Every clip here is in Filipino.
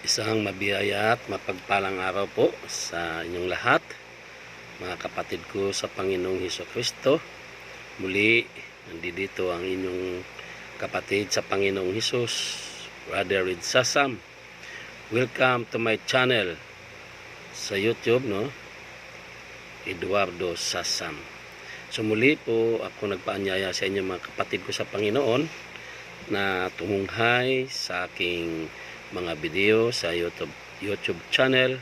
Isang mabiyaya at mapagpalang araw po sa inyong lahat, mga kapatid ko sa Panginoong Hesukristo. Muli, nandito ang inyong kapatid sa Panginoong Hesus, Brother Red Sasam. Welcome to my channel sa YouTube, Eduardo Sasam. So muli po ako nagpaanyaya sa inyo mga kapatid ko sa Panginoon na tumunghay sa aking mga video sa YouTube channel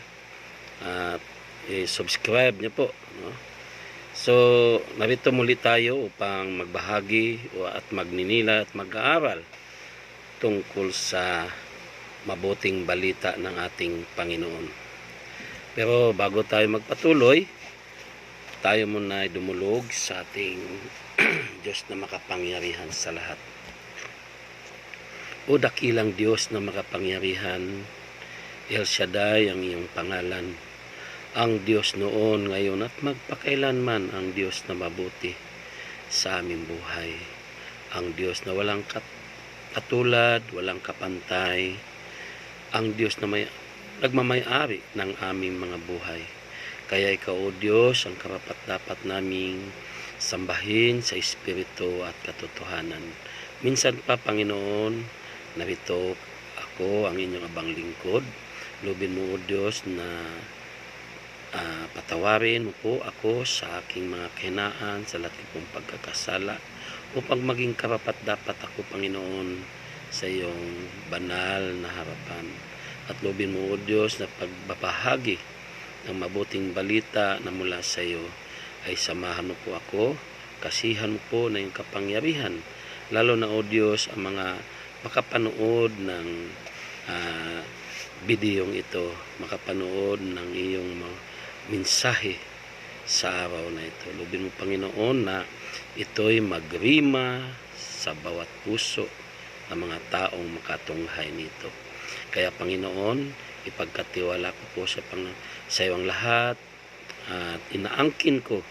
at subscribe niyo po, So narito muli tayo upang magbahagi at magninila at mag-aaral tungkol sa mabuting balita ng ating Panginoon. Pero bago tayo magpatuloy, tayo muna ay dumulog sa ating Diyos na makapangyarihan sa lahat. O dakilang Diyos na makapangyarihan, El Shaddai ang iyong pangalan, ang Diyos noon, ngayon at magpakailanman, ang Diyos na mabuti sa aming buhay, ang Diyos na walang katulad, walang kapantay, ang Diyos na nagmamay-ari ng aming mga buhay. Kaya ikaw, O Diyos, ang karapat-dapat naming sambahin sa Espiritu at katotohanan. Minsan pa, Panginoon, narito ako, ang inyong abang lingkod. Lubin mo, O Diyos, na patawarin mo po ako sa aking mga kahinaan, sa lahat kong pagkakasala, upang maging karapat-dapat ako, Panginoon, sa iyong banal na harapan. At lubin mo, O Diyos, na pagbabahagi ng mabuting balita na mula sa iyo, ay samahan mo po ako, kasihan mo po na iyong kapangyarihan, lalo na, O Diyos, ang mga makapanood ng videong ito, makapanood ng iyong mensahe sa araw na ito. Lubin mo, Panginoon, na ito'y magrima sa bawat puso ng mga taong makatunghay nito. Kaya, Panginoon, ipagkatiwala ko po sa iyo ang lahat at inaangkin ko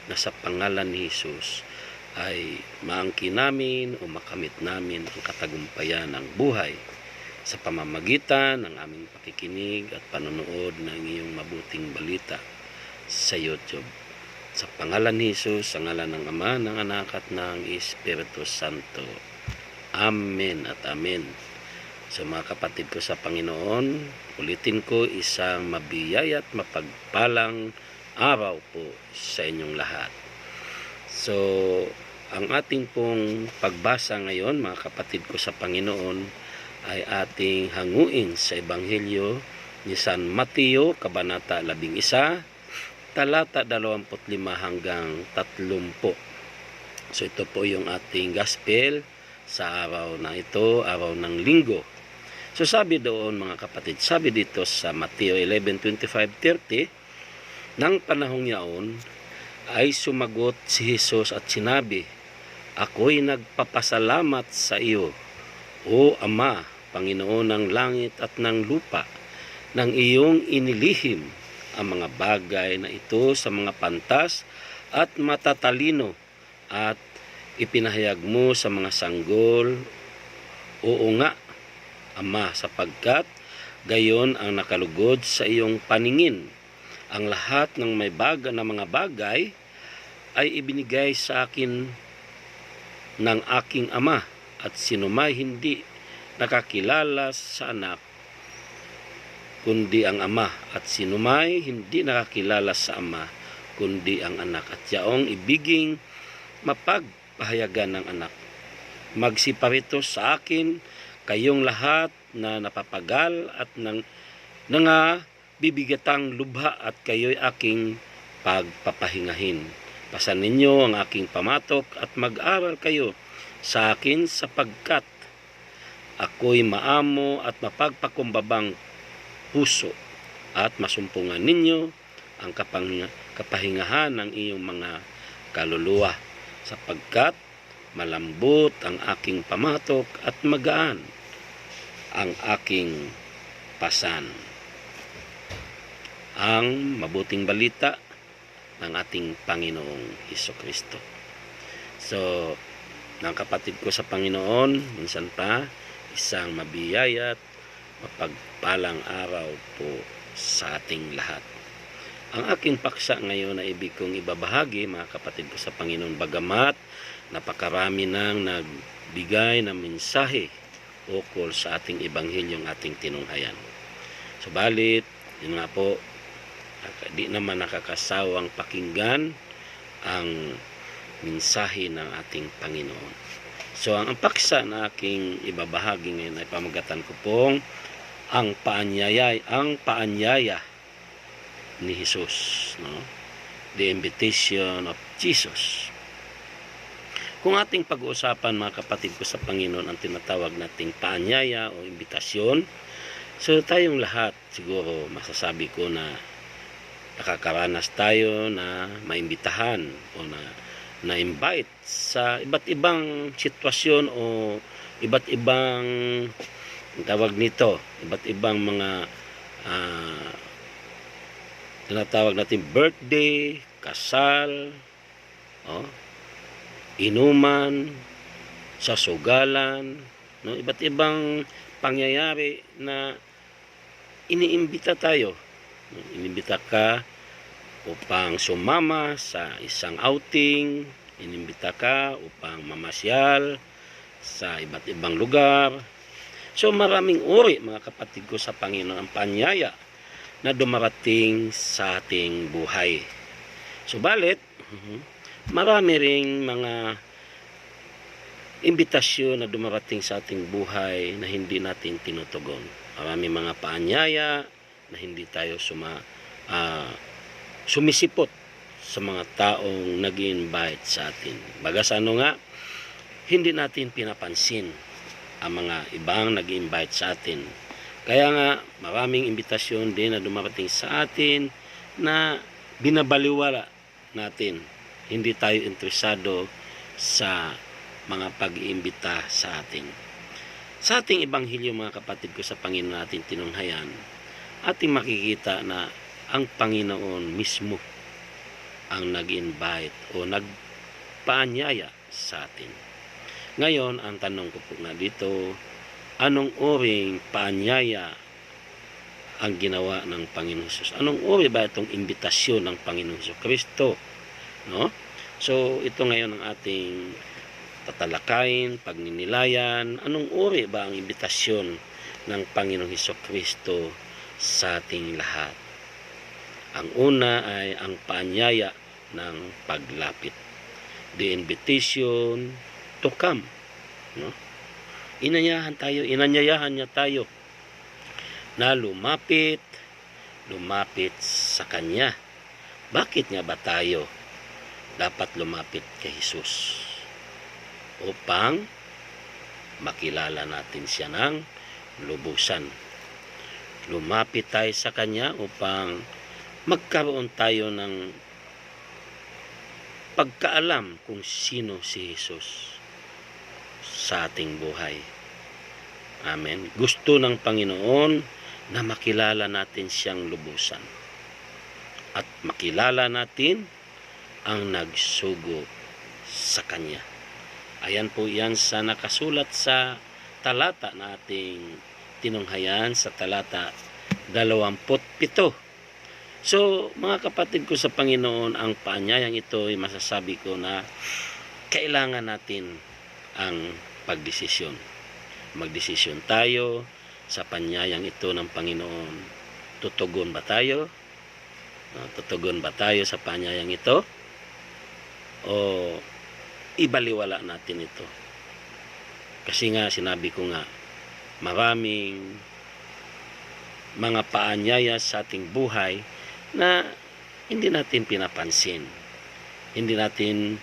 na sa pangalan ni Jesus ay maangkin namin o makamit namin ang katagumpayan ng buhay sa pamamagitan ng aming pakikinig at panonood ng iyong mabuting balita sa YouTube. Sa pangalan ni Jesus, sa ngalan ng Ama, ng Anak at ng Espiritu Santo. Amen at Amen. So mga kapatid ko sa Panginoon, ulitin ko, isang mabiyaya at mapagpalang araw po sa inyong lahat. So ang ating pong pagbasa ngayon, mga kapatid ko sa Panginoon, ay ating hanguin sa Ebanghelyo ni San Mateo, Kabanata 11, talata 25 hanggang 30. So ito po yung ating gospel sa araw na ito, araw ng linggo. So sabi doon, mga kapatid, sabi dito sa Mateo 11:25-30, nang panahong yaon ay sumagot si Jesus at sinabi, ako'y nagpapasalamat sa iyo, O Ama, Panginoon ng langit at ng lupa, nang iyong inilihim ang mga bagay na ito sa mga pantas at matatalino at ipinahayag mo sa mga sanggol. Oo nga, Ama, sapagkat gayon ang nakalugod sa iyong paningin. Ang lahat ng may na mga bagay ay ibinigay sa akin ng aking Ama, at sinumay hindi nakakilala sa anak kundi ang Ama, at sinumay hindi nakakilala sa Ama kundi ang anak, at yaong ibiging mapagpahayagan ng anak. Magsiparito sa akin kayong lahat na napapagal at bibigatang lubha, at kayo'y aking pagpapahingahin. Pasan ninyo ang aking pamatok at mag-aral kayo sa akin, sapagkat ako'y maamo at mapagpakumbabang puso, at masumpungan ninyo ang kapahingahan ng iyong mga kaluluwa, sapagkat malambot ang aking pamatok at magaan ang aking pasan. Ang mabuting balita ng ating Panginoong Hesukristo. So, ng kapatid ko sa Panginoon, minsan pa, isang mabiyaya at mapagpalang araw po sa ating lahat. Ang aking paksa ngayon na ibig kong ibabahagi, mga kapatid ko sa Panginoon, bagamat napakarami nang nagbigay ng mensahe ukol sa ating ebanghilyong ating tinunghayan. Subalit, yun nga po, di naman nakakasawang pakinggan ang mensahe ng ating Panginoon. So, ang paksa na aking ibabahagi ngayon ay pamagatan ko pong ang paanyaya ni Jesus, no? The invitation of Jesus. Kung ating pag-uusapan, mga kapatid ko sa Panginoon, ang tinatawag nating paanyaya o imbitasyon, so tayong lahat siguro masasabi ko na nakakaranas tayo na maimbitahan o na-invite sa iba't ibang sitwasyon o iba't ibang tawag nito, iba't ibang mga tinatawag natin birthday, kasal, inuman, sasugalan, no? Iba't ibang pangyayari na iniimbita tayo. Inimbita ka upang sumama sa isang outing, inimbita ka upang mamasyal sa iba't ibang lugar. So maraming uri, mga kapatid ko sa Panginoon, ang paanyaya na dumarating sa ating buhay. Subalit, marami ring mga imbitasyon na dumarating sa ating buhay na hindi natin tinutugon. Marami mga paanyaya na hindi tayo sumisipot sa mga taong nag-invite sa atin. Bagas ano nga, hindi natin pinapansin ang mga ibang nag-invite sa atin. Kaya nga, maraming imbitasyon din na dumarating sa atin na binabaliwala natin. Hindi tayo interesado sa mga pag-iimbita sa atin. Sa ating ebanghelyo, mga kapatid ko sa Panginoon natin tinunghayan, ating makikita na ang Panginoon mismo ang nag-invite o nagpaanyaya sa atin. Ngayon, ang tanong ko po na dito, anong uring paanyaya ang ginawa ng Panginoon Jesus? Anong uri ba itong imbitasyon ng Panginoon Jesucristo? No? So, ito ngayon ang ating tatalakayin, pagninilayan. Anong uri ba ang imbitasyon ng Panginoong Jesucristo sa ating lahat? Ang una ay ang paanyaya ng paglapit. The invitation to come. No? Inanyayahan niya tayo na lumapit sa Kanya. Bakit nga ba tayo dapat lumapit kay Jesus? Upang makilala natin siya ng lubusan. Lumapit tayo sa Kanya upang magkaroon tayo ng pagkaalam kung sino si Jesus sa ating buhay. Amen. Gusto ng Panginoon na makilala natin siyang lubusan. At makilala natin ang nagsugo sa Kanya. Ayan po yan sa nakasulat sa talata na ating tinunghayan, sa talata 27. So, mga kapatid ko sa Panginoon, ang paanyayang ito ay masasabi ko na kailangan natin ang pagdesisyon. Magdesisyon tayo sa paanyayang ito ng Panginoon. Tutugon ba tayo? Tutugon ba tayo sa paanyayang ito? O ibaliwala natin ito? Kasi nga, sinabi ko nga, maraming mga paanyaya sa ating buhay na hindi natin pinapansin. Hindi natin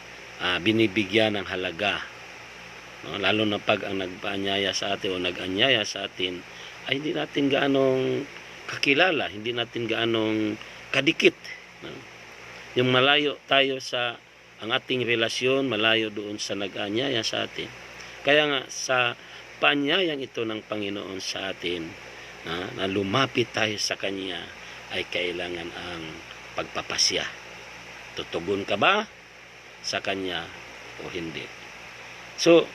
binibigyan ng halaga. No? Lalo na pag ang nagpaanyaya sa atin o nag-anyaya sa atin ay hindi natin gaanong kakilala, hindi natin gaanong kadikit. No? Yung malayo tayo sa ang ating relasyon, malayo doon sa nag-anyaya sa atin. Kaya nga sa paanyayang ito ng Panginoon sa atin, na lumapit tayo sa Kanya, ay kailangan ang pagpapasya. Tutugon ka ba sa Kanya o hindi? So,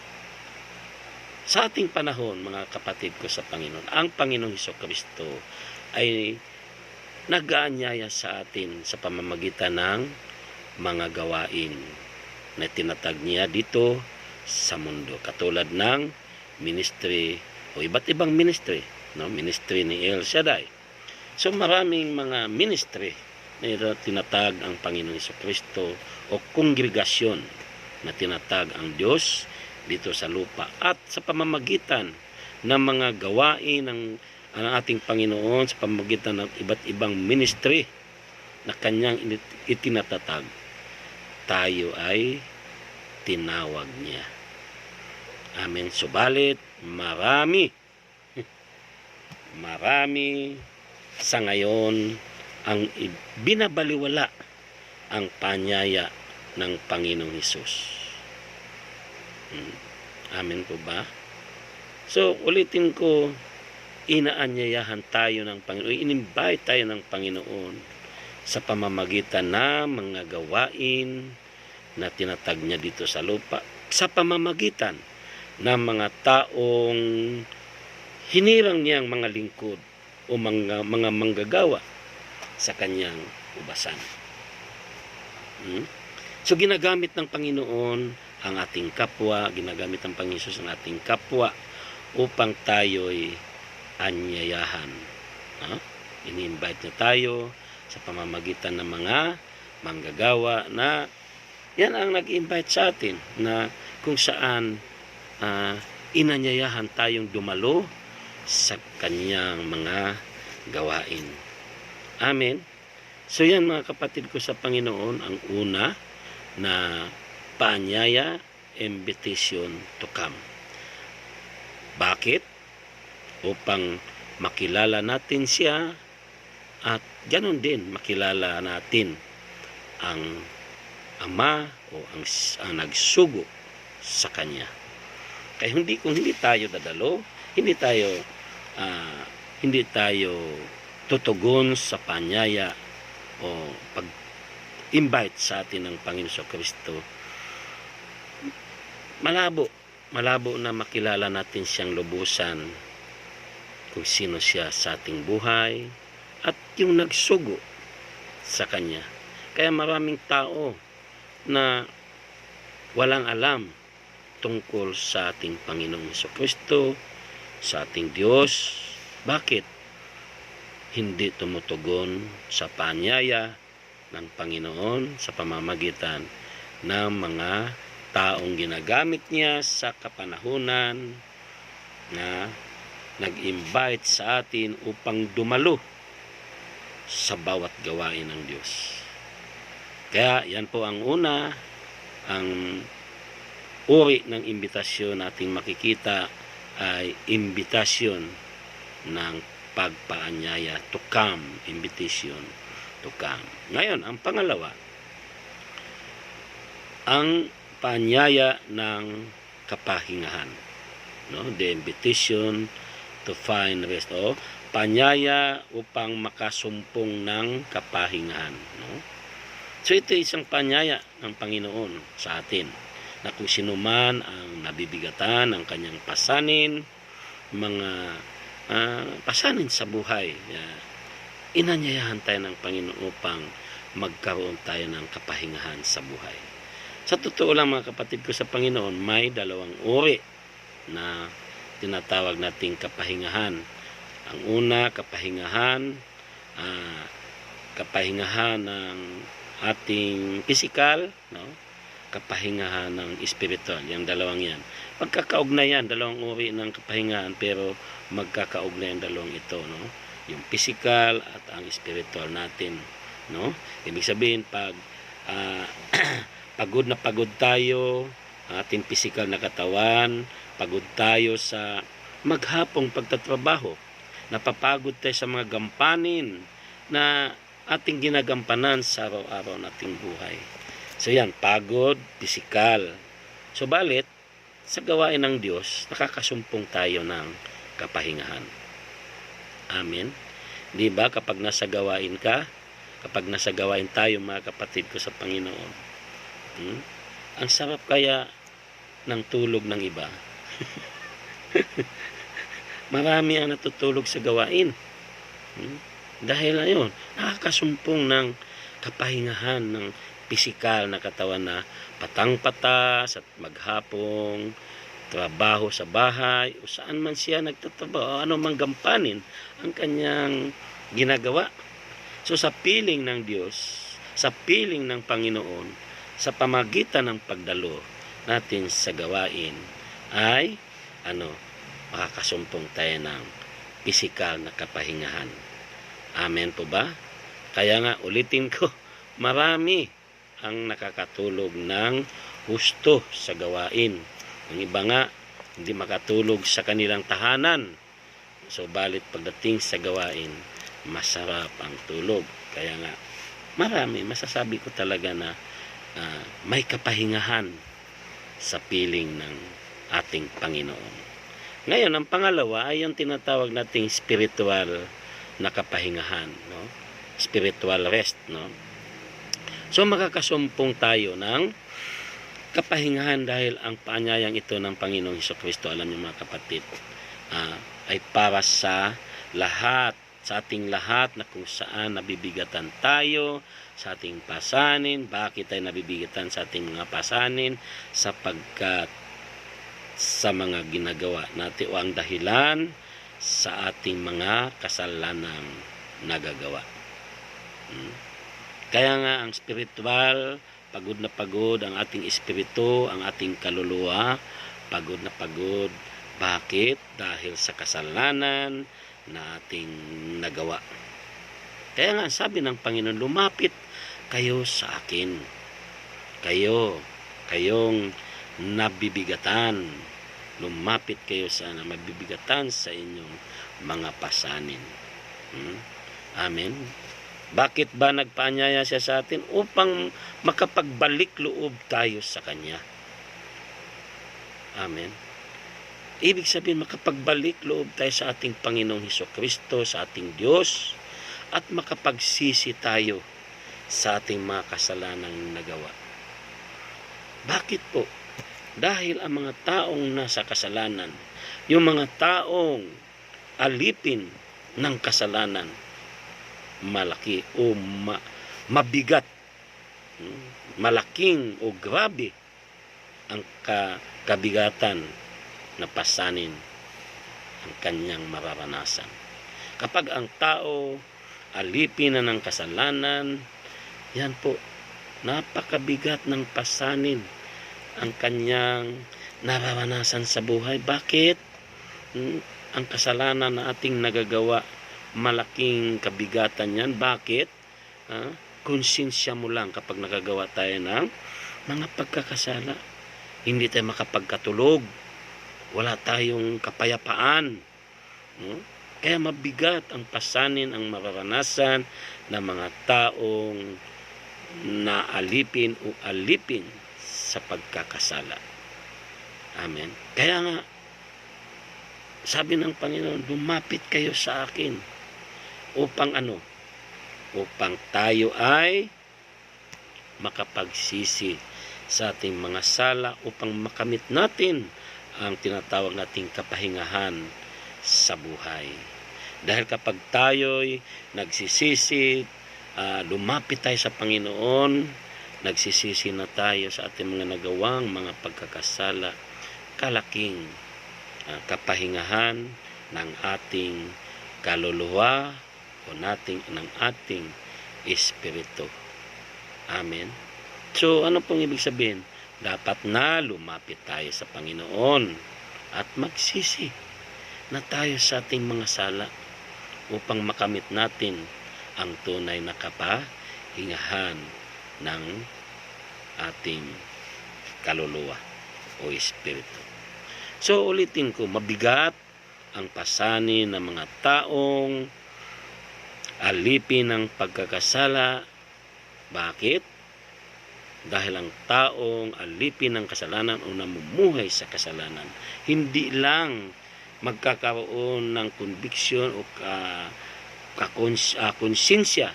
Sa ating panahon, mga kapatid ko sa Panginoon, ang Panginoong Hesukristo ay nag-aanyaya sa atin sa pamamagitan ng mga gawain na tinatag niya dito sa mundo. Katulad ng ministry o iba't ibang ministry, no? Ministry ni El Shaddai. So maraming mga ministry na tinatag ang Panginoong Hesukristo o kongregasyon na tinatag ang Diyos dito sa lupa, at sa pamamagitan ng mga gawain ng ating Panginoon sa pamamagitan ng iba't ibang ministry na kanyang itinatatag, tayo ay tinawag niya. Amen. Subalit marami sa ngayon ang binabaliwala ang panyaya ng Panginoong Hesus. Amen po ba? So, ulitin ko, inaanyayahan tayo ng Panginoon, in-invite tayo ng Panginoon sa pamamagitan ng mga gawain na tinatag niya dito sa lupa, sa pamamagitan ng mga taong hinirang niyang mga lingkod o mga manggagawa sa kanyang ubasan. So, ginagamit ng Panginoon ang ating kapwa, ginagamit ng Panginoon Hesus ang ating kapwa upang tayo'y anyayahan. Ini-invite niya tayo sa pamamagitan ng mga manggagawa na yan ang nag-invite sa atin, na kung saan inanyayahan tayong dumalo sa kanyang mga gawain. Amen. So yan, mga kapatid ko sa Panginoon, ang una na paanyaya, invitation to come. Bakit? Upang makilala natin siya, at ganoon din makilala natin ang Ama o ang nagsugo sa Kanya. Kaya kung hindi tayo dadalo, hindi tayo tutugon sa paanyaya o pag-invite sa atin ng Panginoon Kristo, malabo na makilala natin siyang lubusan, kung sino siya sa ating buhay at yung nagsugo sa Kanya. Kaya maraming tao na walang alam tungkol sa ating Panginoong Kristo, sa ating Diyos. Bakit? Hindi tumutugon sa paanyaya ng Panginoon sa pamamagitan ng mga taong ginagamit niya sa kapanahunan na nag-invite sa atin upang dumalo sa bawat gawain ng Diyos. Kaya yan po ang una, ang uri ng imbitasyon nating makikita ay imbitasyon ng pagpaanyaya, to come, invitation to come. Ngayon, ang pangalawa, ang paanyaya ng kapahingahan, no? The invitation to find rest, o paanyaya upang makasumpong ng kapahingahan, no? So ito isang paanyaya ng Panginoon sa atin, na kung sino man ang nabibigatan ng kanyang pasanin, mga pasanin sa buhay, inanyayahan tayo ng Panginoon upang magkaroon tayo ng kapahingahan sa buhay. Sa totoo lang, mga kapatid ko sa Panginoon, may dalawang uri na tinatawag nating kapahingahan. Ang una, kapahingahan ng ating physical, no? Kapahingahan ng spiritual. Yung dalawang yan, magkakaugnayan, dalawang uri ng kapahingahan, pero magkakaugnayan dalawang ito, no? Yung physical at ang spiritual natin, no? Ibig sabihin, pag pagod na pagod tayo, ating physical na katawan, pagod tayo sa maghapong pagtatrabaho, napapagod tayo sa mga gampanin na ating ginagampanan sa araw-araw nating buhay. So yan, pagod, physical. So balit, sa gawain ng Diyos, nakakasumpong tayo ng kapahingahan. Amen. Di ba, kapag nasa gawain ka, kapag nasa gawain tayo, mga kapatid ko sa Panginoon, ang sarap kaya ng tulog ng iba. Marami ang natutulog sa gawain. Dahil ayun, nakakasumpong ng kapahingahan ng pisikal na katawan na patang-patas at maghapong trabaho sa bahay o saan man siya nagtatrabaho, ano mang gampanin ang kanyang ginagawa. So sa piling ng Diyos, sa piling ng Panginoon, sa pamagitan ng pagdalo natin sa gawain ay makakasumpong tayo ng pisikal na kapahingahan. Amen po ba? Kaya nga ulitin ko, marami ang nakakatulog ng husto sa gawain. Ang iba nga, hindi makatulog sa kanilang tahanan. So, balit pagdating sa gawain, masarap ang tulog. Kaya nga, masasabi ko talaga na may kapahingahan sa piling ng ating Panginoon. Ngayon, ang pangalawa ay yung tinatawag nating spiritual na kapahingahan, no? Spiritual rest, no? So, makakasumpong tayo ng kapahingahan dahil ang paanyayang ito ng Panginoong Hesukristo, alam niyo mga kapatid, ay para sa lahat, sa ating lahat na kung saan nabibigatan tayo sa ating pasanin. Bakit tayo nabibigatan sa ating mga pasanin? Sapagkat sa mga ginagawa natin o ang dahilan sa ating mga kasalanang nagagawa. Kaya nga ang spiritual, pagod na pagod ang ating espiritu, ang ating kaluluwa, pagod na pagod. Bakit? Dahil sa kasalanan na ating nagawa. Kaya nga sabi ng Panginoon, lumapit kayo sa akin. Kayong nabibigatan. Lumapit kayo sa mabibigatan sa inyong mga pasanin. Amen. Bakit ba nagpaanyaya siya sa atin? Upang makapagbalik loob tayo sa Kanya. Amen. Ibig sabihin, makapagbalik loob tayo sa ating Panginoong Hesukristo, sa ating Diyos, at makapagsisi tayo sa ating mga kasalanang nagawa. Bakit po? Dahil ang mga taong nasa kasalanan, yung mga taong alipin ng kasalanan, malaki o mabigat, malaking o grabe ang kabigatan na pasanin ang kanyang mararanasan. Kapag ang tao alipin na ng kasalanan, yan po, napakabigat ng pasanin ang kanyang nararanasan sa buhay. Bakit? Ang kasalanan na ating nagagawa, malaking kabigatan yan. Bakit? Konsensya mo lang kapag nagagawa tayo ng mga pagkakasala. Hindi tayo makapagkatulog. Wala tayong kapayapaan. Kaya mabigat ang pasanin, ang mararanasan ng mga taong naalipin o alipin sa pagkakasala. Amen. Kaya nga, sabi ng Panginoon, lumapit kayo sa akin. Upang Upang tayo ay makapagsisi sa ating mga sala, upang makamit natin ang tinatawag nating kapahingahan sa buhay. Dahil kapag tayo'y nagsisisi, lumapit tayo sa Panginoon, nagsisisi na tayo sa ating mga nagawang mga pagkakasala, kalaking kapahingahan ng ating kaluluwa o ng ating espiritu. Amen. So, ano pong ibig sabihin? Dapat na lumapit tayo sa Panginoon at magsisi na tayo sa ating mga sala upang makamit natin ang tunay na kapahingahan ng ating kaluluwa o espiritu. So, ulitin ko, mabigat ang pasanin ng mga taong alipin ng pagkakasala. Bakit? Dahil ang taong alipin ng kasalanan o namumuhay sa kasalanan, hindi lang magkakaroon ng conviction o konsensya,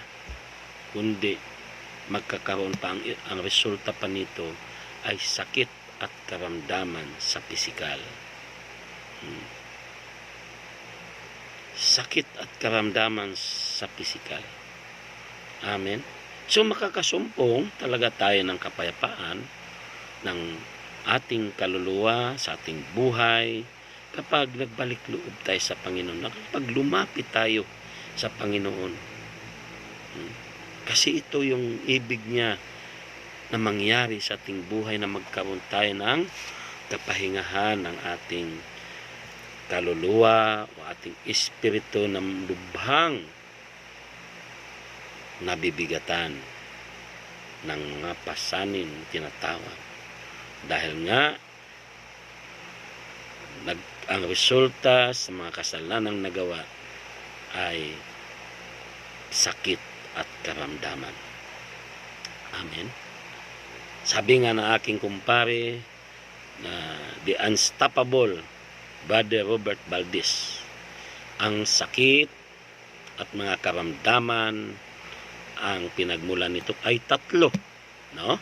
kundi magkakaroon pa ang resulta pa nito ay sakit at karamdaman sa pisikal. sakit at karamdaman sa pisikal. Amen. So makakasumpong talaga tayo ng kapayapaan ng ating kaluluwa, sa ating buhay, kapag nagbalik loob tayo sa Panginoon, kapag lumapit tayo sa Panginoon. Kasi ito yung ibig niya na mangyari sa ating buhay, na magkaroon tayo ng kapahingahan ng ating kaluluwa o ating espiritu na lubhang nabibigatan ng mga pasanin tinatawag. Dahil nga ang resulta sa mga kasalanang nagawa ay sakit at karamdaman. Amen. Sabi nga ng aking kumpare na the unstoppable Brother Robert Valdez, ang sakit at mga karamdaman, ang pinagmulan nito ay tatlo, no?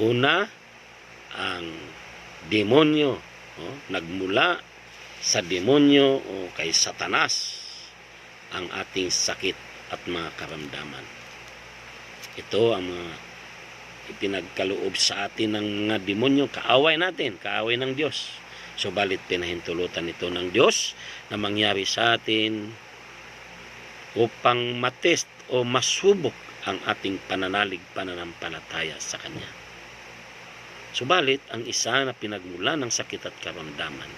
Una, ang demonyo, no? Nagmula sa demonyo o kay Satanas ang ating sakit at mga karamdaman. Ito ang mga ipinagkaloob sa atin ng mga demonyo, kaaway natin, kaaway ng Diyos. Subalit pinahintulutan ito ng Diyos na mangyari sa atin upang matest o masubok ang ating pananampalataya sa Kanya. Subalit, ang isa na pinagmula ng sakit at karamdaman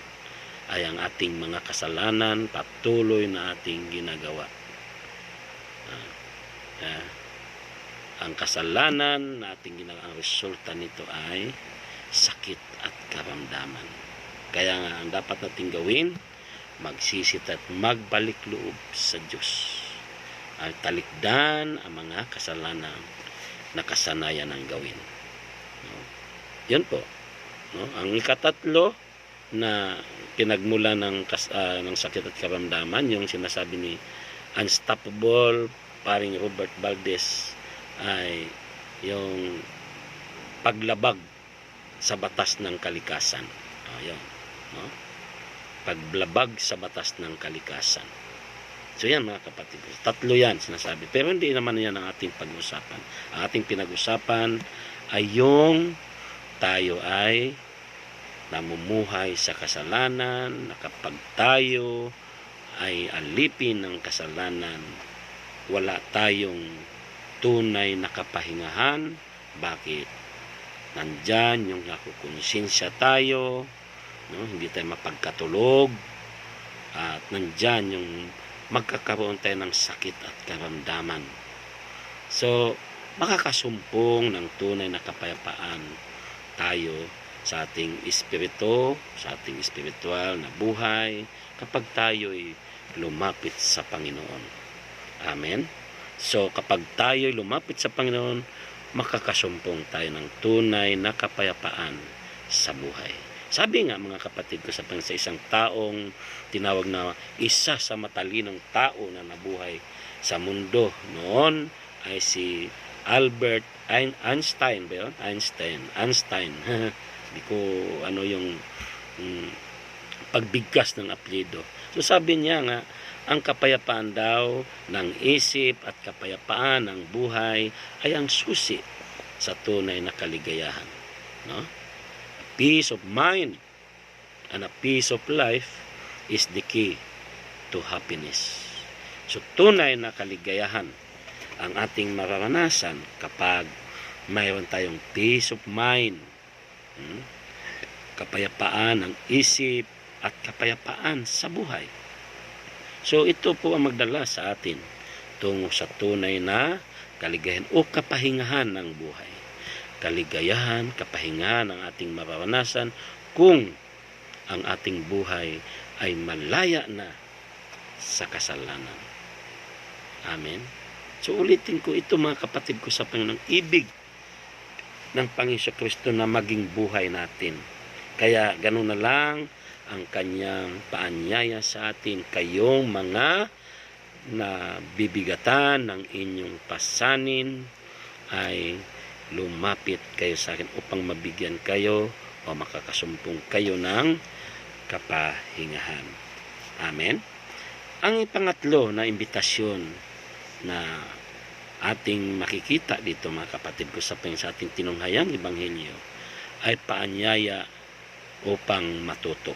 ay ang ating mga kasalanan, patuloy na ating ginagawa. Ang kasalanan na ating ginagawa, ang resulta nito ay sakit at karamdaman. Kaya nga, ang dapat nating gawin, magsisit at magbalik loob sa Diyos. At talikdan ang mga kasalanan na kasanayan ng gawin. No? Yan po. No? Ang ikatatlo na pinagmula ng sakit at karamdaman, yung sinasabi ni Unstoppable paring Robert Valdez, ay yung paglabag sa batas ng kalikasan. Ayun, no? Paglabag sa batas ng kalikasan. So yan mga kapatid, tatlo yan sinasabi. Pero hindi naman yan ang ating pag-usapan. Ang ating pinag-usapan ay yung tayo ay namumuhay sa kasalanan, na kapag tayo ay alipin ng kasalanan, wala tayong tunay na kapahingahan. Bakit? Nandyan yung nakukonsensya tayo, no? Hindi tayo mapagkatulog, at nandyan yung magkakaroon tayo ng sakit at karamdaman. So, makakasumpong ng tunay na kapayapaan tayo sa ating espiritu, sa ating espiritual na buhay, kapag tayo'y lumapit sa Panginoon. Amen? So, kapag tayo'y lumapit sa Panginoon, makakasumpong tayo ng tunay na kapayapaan sa buhay. Sabi nga mga kapatid ko sa isang taong tinawag na isa sa matalinong tao na nabuhay sa mundo noon ay si Albert Einstein ba yun? Einstein. Hindi ko ano yung pagbigkas ng apelyido. So sabi niya nga, ang kapayapaan daw ng isip at kapayapaan ng buhay ay ang susi sa tunay na kaligayahan. No? Peace of mind and a peace of life is the key to happiness. So tunay na kaligayahan ang ating mararanasan kapag mayroon tayong peace of mind, kapayapaan ng isip at kapayapaan sa buhay. So ito po ang magdala sa atin tungo sa tunay na kaligayahan o kapahingahan ng buhay. Kaligayahan, kapahingahan ang ating mararanasan kung ang ating buhay ay malaya na sa kasalanan. Amen. So ulitin ko ito mga kapatid ko sa Panginoon, ibig ng Panginoon Kristo na maging buhay natin. Kaya ganun na lang ang kanyang paanyaya sa atin, kayong mga na bibigatan ng inyong pasanin ay lumapit kayo sa akin upang mabigyan kayo o makakasumpong kayo ng kapahingahan. Amen. Ang pangatlo na imbitasyon na ating makikita dito, mga kapatid ko, sa ating tinunghayang ebanghelyo ay paanyaya upang matuto.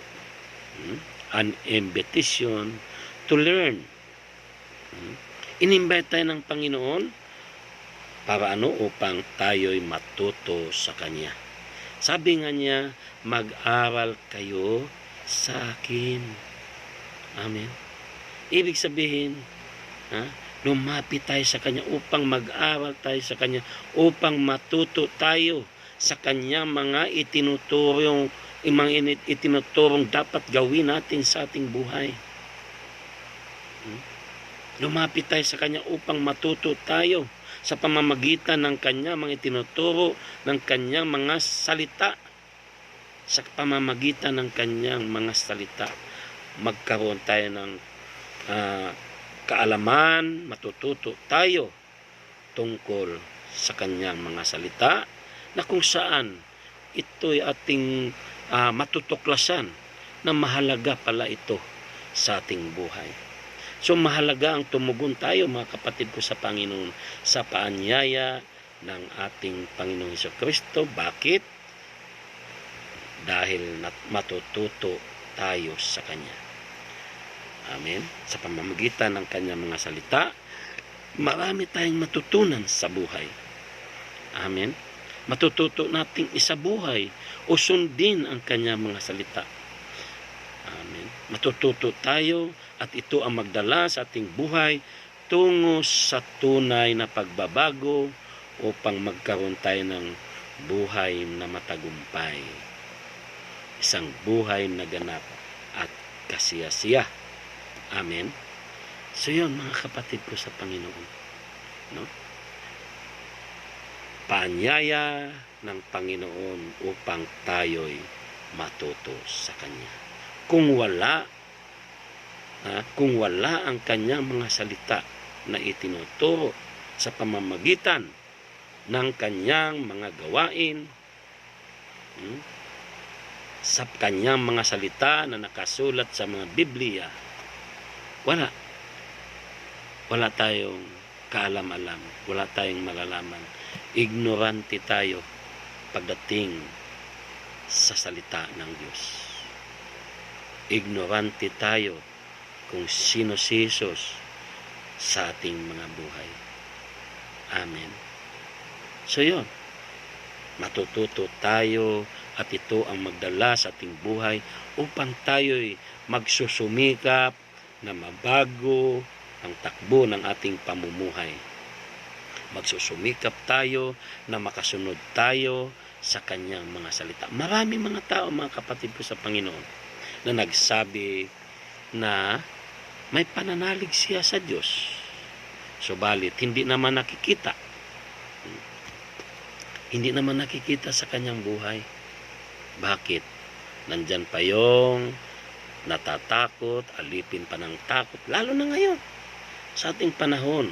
An invitation to learn. Inimbite tayo ng Panginoon para upang tayo'y matuto sa Kanya. Sabi nga niya, mag-aral kayo sa akin. Amen. Ibig sabihin, lumapit tayo sa Kanya upang mag-aral tayo sa Kanya, upang matuto tayo sa Kanya mga itinuturong dapat gawin natin sa ating buhay. Lumapit tayo sa Kanya upang matuto tayo sa pamamagitan ng Kanya mga itinuturo ng Kanyang mga salita. Sa pamamagitan ng Kanyang mga salita, magkaroon tayo ng kaalaman, matututo tayo tungkol sa Kanyang mga salita, na kung saan ito'y ating matutuklasan na mahalaga pala ito sa ating buhay. So mahalaga ang tumugon tayo, mga kapatid ko sa Panginoon, sa paanyaya ng ating Panginoong Hesukristo. Bakit? Dahil matututo tayo sa Kanya. Amen. Sa pamamagitan ng Kanyang mga salita, marami tayong matutunan sa buhay. Amen. Matututo nating isabuhay o sundin ang Kanyang mga salita. Amen. Matututo tayo at ito ang magdala sa ating buhay tungo sa tunay na pagbabago upang magkaroon tayo ng buhay na matagumpay. Isang buhay na ganap at kasiyasiya. Amen. So yun, mga kapatid ko sa Panginoon, no? Paanyaya ng Panginoon upang tayo'y matuto sa Kanya. Kung wala ang Kanyang mga salita na itinuturo sa pamamagitan ng Kanyang mga gawain, sa Kanyang mga salita na nakasulat sa mga Biblia, wala tayong kaalam-alam, wala tayong malalaman. Ignorante tayo pagdating sa salita ng Diyos. Ignorante tayo kung sino si Jesus sa ating mga buhay. Amen. So yun, matututo tayo at ito ang magdala sa ating buhay upang tayo'y magsusumikap na mabago ang takbo ng ating pamumuhay. Magsusumikap tayo na makasunod tayo sa Kanyang mga salita. Marami mga tao, mga kapatid ko sa Panginoon, na nagsabi na may pananalig siya sa Diyos. Subalit, hindi naman nakikita. Hindi naman nakikita sa kanyang buhay. Bakit? Nandyan pa yung natatakot, alipin pa ng takot. Lalo na ngayon, sa ating panahon,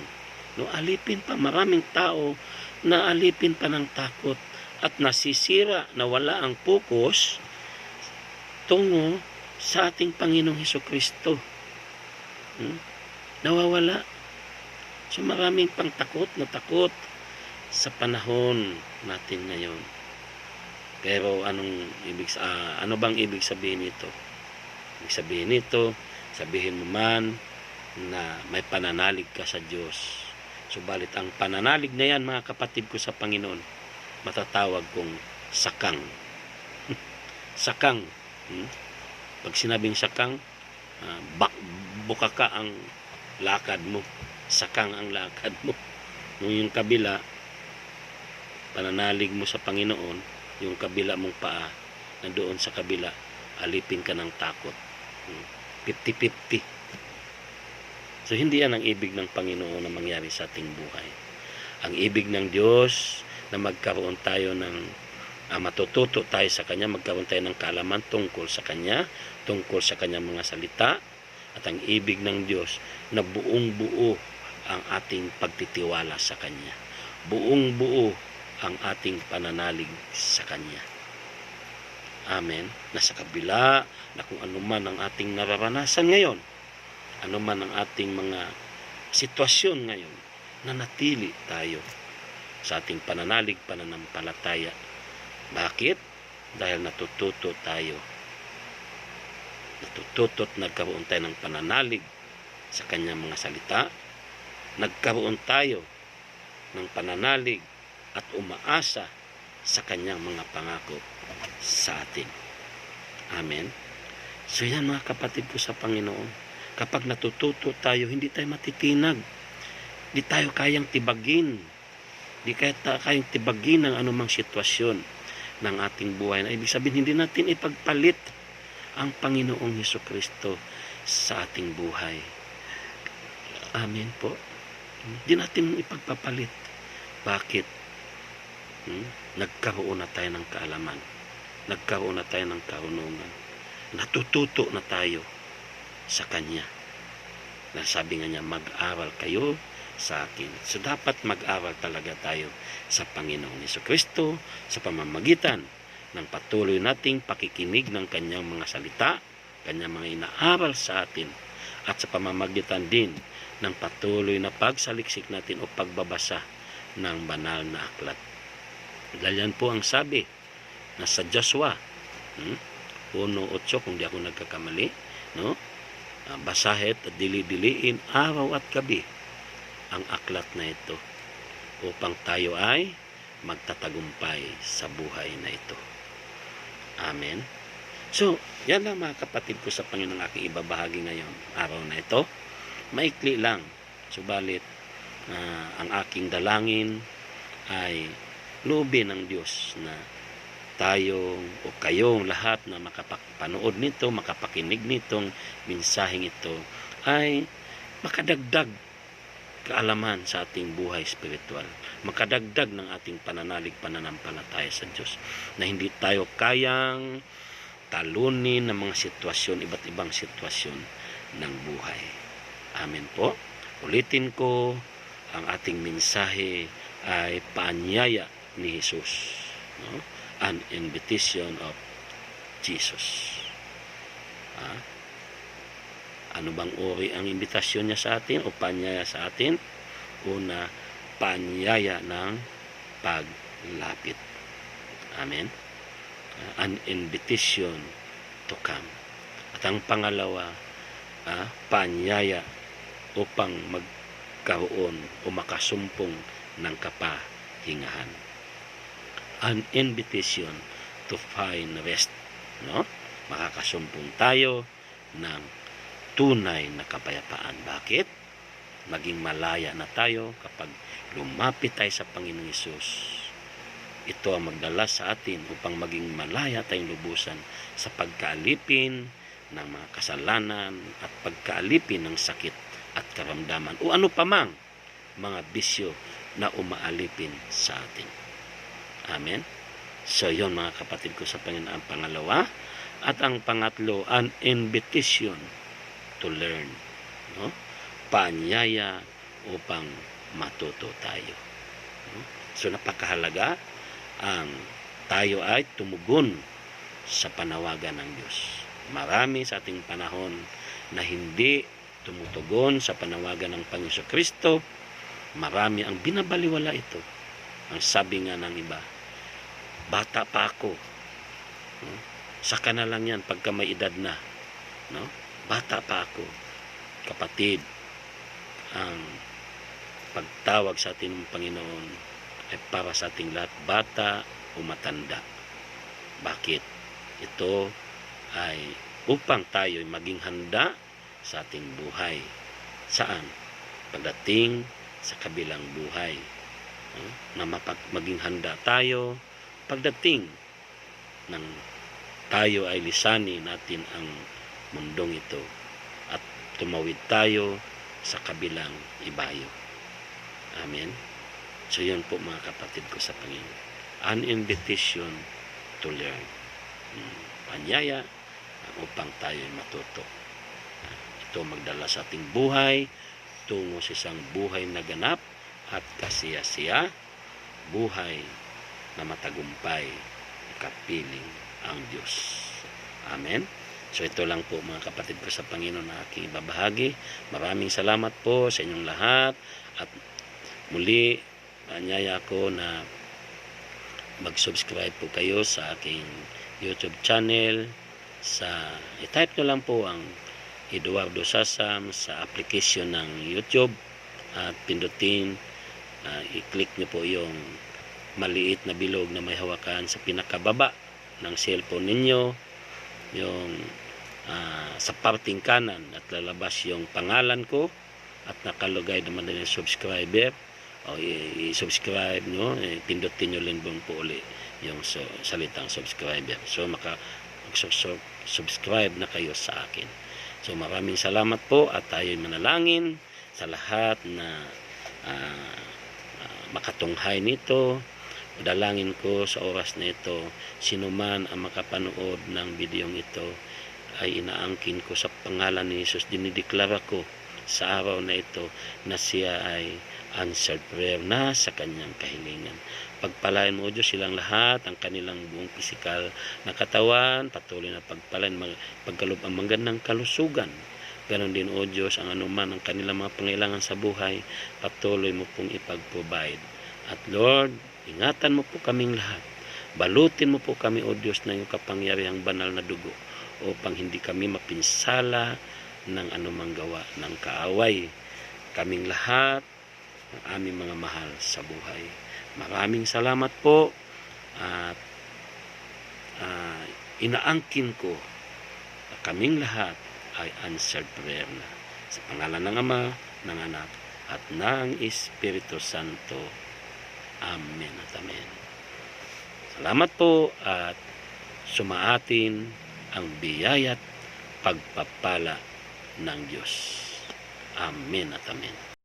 no, alipin pa, maraming tao na alipin pa ng takot at nasisira, na wala ang focus tungo sa ating Panginoong Hesukristo. Nawawala. So maraming pang takot sa panahon natin ngayon. Pero ano bang ibig sabihin nito? Ibig sabihin nito, sabihin mo man na may pananalig ka sa Diyos. Subalit ang pananalig na yan, mga kapatid ko sa Panginoon, matatawag kong sakang. Sakang. Pag sinabing sakang, buka ka ang lakad mo. Sakang ang lakad mo. Nung yung kabila, pananalig mo sa Panginoon, yung kabila mong paa, nandoon sa kabila, alipin ka ng takot. 50-50. So hindi yan ang ibig ng Panginoon na mangyari sa ating buhay. Ang ibig ng Diyos na magkaroon tayo ng matututo tayo sa Kanya, magkaroon tayo ng kaalaman tungkol sa Kanya, tungkol sa Kanyang mga salita, at ang ibig ng Diyos na buong buo ang ating pagtitiwala sa Kanya. Buong buo ang ating pananalig sa Kanya. Amen. Na sa kabila na kung ano man ang ating nararanasan ngayon, ano man ang ating mga sitwasyon ngayon, nanatili tayo sa ating pananalig, pananampalataya. Bakit? Dahil natututo tayo. Natututo at nagkaroon tayo ng pananalig sa kanyang mga salita. Nagkaroon tayo ng pananalig at umaasa sa kanyang mga pangako sa atin. Amen. So yan mga kapatid ko sa Panginoon, kapag natututo tayo, hindi tayo matitinag. Hindi tayo kayang tibagin. Hindi kayang tibagin ng anumang sitwasyon ng ating buhay. Na ibig sabihin, hindi natin ipagpalit ang Panginoong Hesukristo sa ating buhay. Amen po. Hindi natin ipagpapalit. Bakit? Nagkaroon na tayo ng kaalaman. Nagkaroon na tayo ng karunungan. Natututo na tayo sa Kanya. Nasabi nga niya, mag-aral kayo sa akin. So dapat mag-aral talaga tayo sa Panginoong Hesukristo sa pamamagitan ng patuloy nating pakikinig ng Kanyang mga salita, Kanyang mga inaaral sa atin, at sa pamamagitan din ng patuloy na pagsaliksik natin o pagbabasa ng banal na aklat. Ganyan po ang sabi na sa Joshua 1:8, kung di ako nagkakamali, no? Basahet at dili-diliin araw at gabi ang aklat na ito upang tayo ay magtatagumpay sa buhay na ito. Amen. So, yan lang mga kapatid ko sa Panginoon aking ibabahagi ngayon araw na ito. Maikli lang, subalit ang aking dalangin ay loobin ng Diyos na tayo o kayong lahat na makapanood nito, makapakinig nitong mensaheng ito ay makadagdag kaalaman sa ating buhay spiritual, makadagdag ng ating pananalig, pananampalataya sa Diyos, na hindi tayo kayang talunin ng mga sitwasyon, iba't ibang sitwasyon ng buhay. Amen po. Ulitin ko, ang ating mensahe ay paanyaya ni Jesus, no? An invitation of Jesus. Ano bang uri ang imbitasyon niya sa atin o paanyaya sa atin? Una, paanyaya ng paglapit. Amen. An invitation to come. At ang pangalawa, paanyaya upang magkaroon o makasumpong ng kapahingahan. An invitation to find rest, no? Makakasumpong tayo ng tunay na kapayapaan. Bakit? Maging malaya na tayo kapag lumapit tayo sa Panginoong Hesus. Ito ang magdala sa atin upang maging malaya tayong lubusan sa pagkaalipin ng mga kasalanan at pagkaalipin ng sakit at karamdaman o ano pa mang mga bisyo na umaalipin sa atin. Amen. So yun mga kapatid ko sa Panginoon ang pangalawa. At ang pangatlo, an invitation to learn, no? Paanyaya upang matuto tayo, no? So napakahalaga ang tayo ay tumugon sa panawagan ng Diyos. Marami sa ating panahon na hindi tumutugon sa panawagan ng Panginoon Kristo. Marami ang binabaliwala ito. Ang sabi nga ng iba, bata pa ako, no? Saka na lang yan pagka may edad na, no? Bata pa ako. Kapatid, ang pagtawag sa atin ng Panginoon ay para sa ating lahat, bata o matanda. Bakit? Ito ay upang tayo maging handa sa ating buhay. Saan? Pagdating sa kabilang buhay, no? Na maging handa tayo pagdating ng tayo ay lisanin natin ang mundong ito at tumawid tayo sa kabilang ibayo. Amen. So yun po mga kapatid ko sa Panginoon. An invitation to learn. Panyaya upang tayo ay matuto. Ito magdala sa ating buhay tungo sa isang buhay na ganap at kasiya-siya, buhay na matagumpay, kapiling ang Diyos. Amen. So ito lang po mga kapatid ko sa Panginoon na aking ibabahagi. Maraming salamat po sa inyong lahat at muli anyaya ko na mag-subscribe po kayo sa aking YouTube channel. I-type nyo lang po ang Eduardo Sasam sa application ng YouTube at pindutin, i-click nyo po yung maliit na bilog na may hawakan sa pinakababa ng cellphone ninyo, yung sa parting kanan at lalabas yung pangalan ko at nakalagay naman din yung subscriber. O i-subscribe nyo, pindutin nyo lang po uli yung salitang subscriber. So subscribe na kayo sa akin. So maraming salamat po at tayo'y manalangin sa lahat na makatunghay nito. Dalangin ko sa oras na ito, sino man ang makapanood ng videong ito ay inaangkin ko sa pangalan ni Jesus. Dinideklara ko sa araw na ito na siya ay answered prayer na sa kanyang kahilingan. Pagpalain mo, O Diyos, silang lahat, ang kanilang buong pisikal na katawan, patuloy na pagpalain, pagkalob ang magandang kalusugan. Ganon din, O Diyos, ang anuman ang kanilang mga pangailangan sa buhay, patuloy mo pong ipag-provide. At Lord, ingatan mo po kaming lahat. Balutin mo po kami, O Diyos, na iyong kapangyarihang banal na dugo upang hindi kami mapinsala ng anumang gawa ng kaaway. Kaming lahat, ng aming mga mahal sa buhay. Maraming salamat po at inaangkin ko na kaming lahat ay answered prayer na. Sa pangalan ng Ama, ng Anak, at ng Espiritu Santo. Amen at amen. Salamat po at sumaatin ang biyaya't pagpapala ng Diyos. Amen at amen.